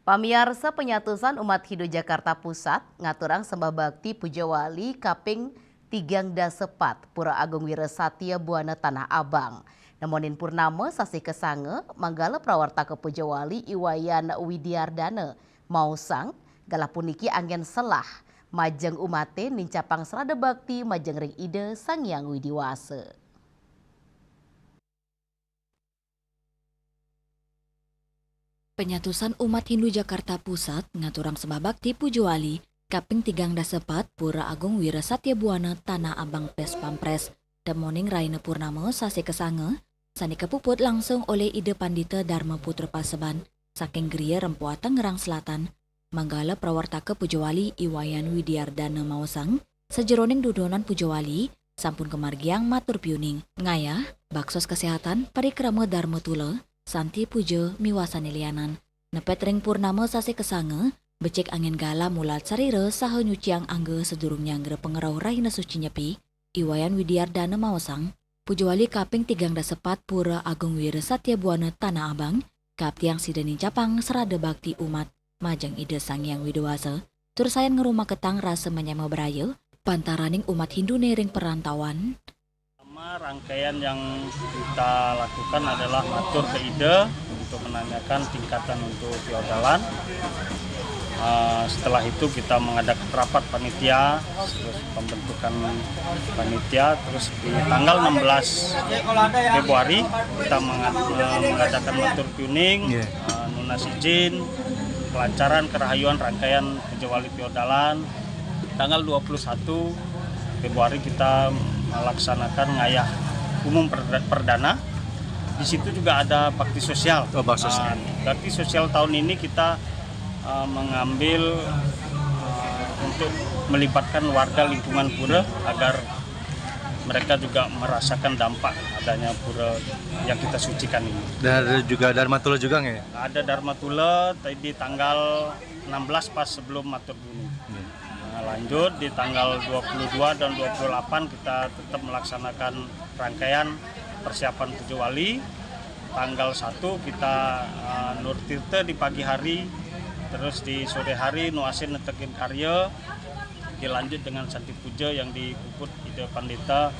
Pamiarsa penyatusan umat Hindu Jakarta Pusat ngaturang sembah bakti Puja Wali kaping 3 Pura Agung Wirasatya Buana Tanah Abang. Namonin purnama sasi kesange manggala prawarta ke Puja Wali Iwayan Widiardana Mausang galah puniki angin selah majeng umate nincapang serada bakti majeng ring ide Sang Hyang Widiwasa. Penyatusan umat Hindu Jakarta Pusat ngaturang sembah bakti Puja Wali kaping 3 Pura Agung Wirasatya Buana Tanah Abang Pes Pampres Demoning Raina Purnama sasi kesange sani kepuput langsung oleh Ide Pandita Dharma Putra Paseban saking Geria Rempoa Tangerang Selatan manggala prawartaka Puja Wali Iwayan Widiardana Mausang sejeroning dudonan Puja Wali sampun kemargiang matur piuning ngayah baksos kesehatan parikrama Dharma Tula Santi Puja miwasani lianan. Nepet ring purnama sasi kesange, becek angin gala mulat sarire saha nyuciang angge sedurung nyanggre pengerau Raina Suci Nyepi, Iwayan Widiardana Mausang, Puja Wali kaping 3 Pura Agung Wirasatya Buana Tanah Abang, kaptiang sidani capang serada bakti umat, majeng ide Sang Hyang Widiwasa, tursayan ngerumah ketang rasa menyama beraya, pantaraning umat Hindu nering perantauan, rangkaian yang kita lakukan adalah matur ke Ide untuk menanyakan tingkatan untuk feodalan. Setelah itu kita mengadakan rapat panitia, terus pembentukan panitia, terus di tanggal 16 Februari kita mengadakan matur kuning, lunas izin, kelancaran kerahayuan rangkaian Puja Wali feodalan. Tanggal 21 Februari kita melaksanakan ngayah umum perdana. Di situ juga ada bakti sosial. Bakti sosial tahun ini kita mengambil untuk melibatkan warga lingkungan pura agar mereka juga merasakan dampak adanya pura yang kita sucikan ini. Dan juga Dharma Tula juga nggak ya? Ada Dharma Tula di tanggal 16 pas sebelum matur bumi. Lanjut di tanggal 22 dan 28 kita tetap melaksanakan rangkaian persiapan Puja Wali. Tanggal 1 kita Nur Tirta di pagi hari, terus di sore hari Nuasin Netekin Karya, dilanjut dengan Santi Puja yang dipuput Ide Pandita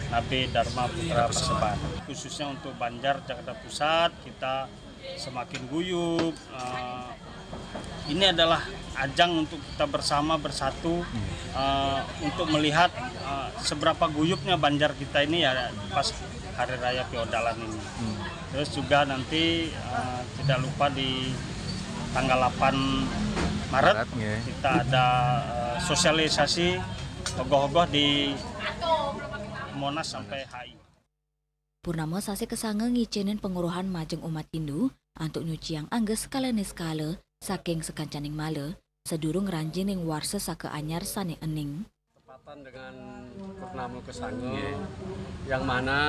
Nabi Dharma Putra Paseban. Khususnya untuk Banjar Jakarta Pusat kita semakin guyup. Ini adalah ajang untuk kita bersatu untuk melihat seberapa guyupnya Banjar kita ini ya pas Hari Raya Feodalan ini. Terus juga nanti tidak lupa di tanggal 8 Maret kita ada sosialisasi ogoh-ogoh di Monas sampai HI. Purnama sasi kesange ngicinin penguruhan majeng umat Hindu untuk nyuciang angge skala saking sekancaning male sedurung ranjining warsa sake anyar sane ening. Tepatan dengan purnama kesange yang mana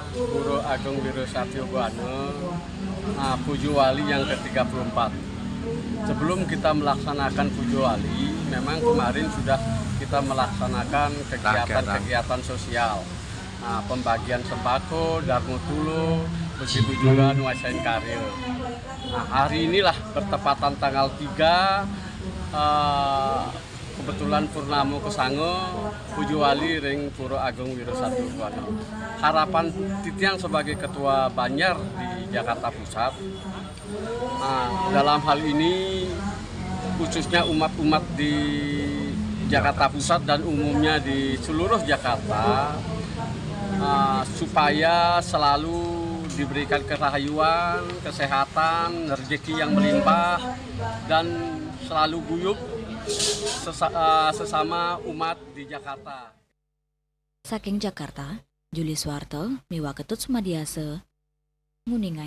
Pura Agung Wirasatya Buana Puja Wali yang ke-34. Sebelum kita melaksanakan Puja Wali, memang kemarin sudah kita melaksanakan kegiatan sosial. Pembagian sembako, Dharma Tula, begitu juga nuasain karya. Hari inilah bertepatan tanggal 3 kebetulan purnama kesange Puja Wali ring Pura Agung Wirasatya Buana. Harapan Titiang sebagai ketua Banjar di Jakarta Pusat, dalam hal ini khususnya umat-umat di Jakarta Pusat dan umumnya di seluruh Jakarta, supaya selalu diberikan kerahayuan, kesehatan, rezeki yang melimpah, dan selalu guyup sesama umat di Jakarta. Saking Jakarta, Juli Swarto, Miwa Ketut Sumadiase, Nguningan.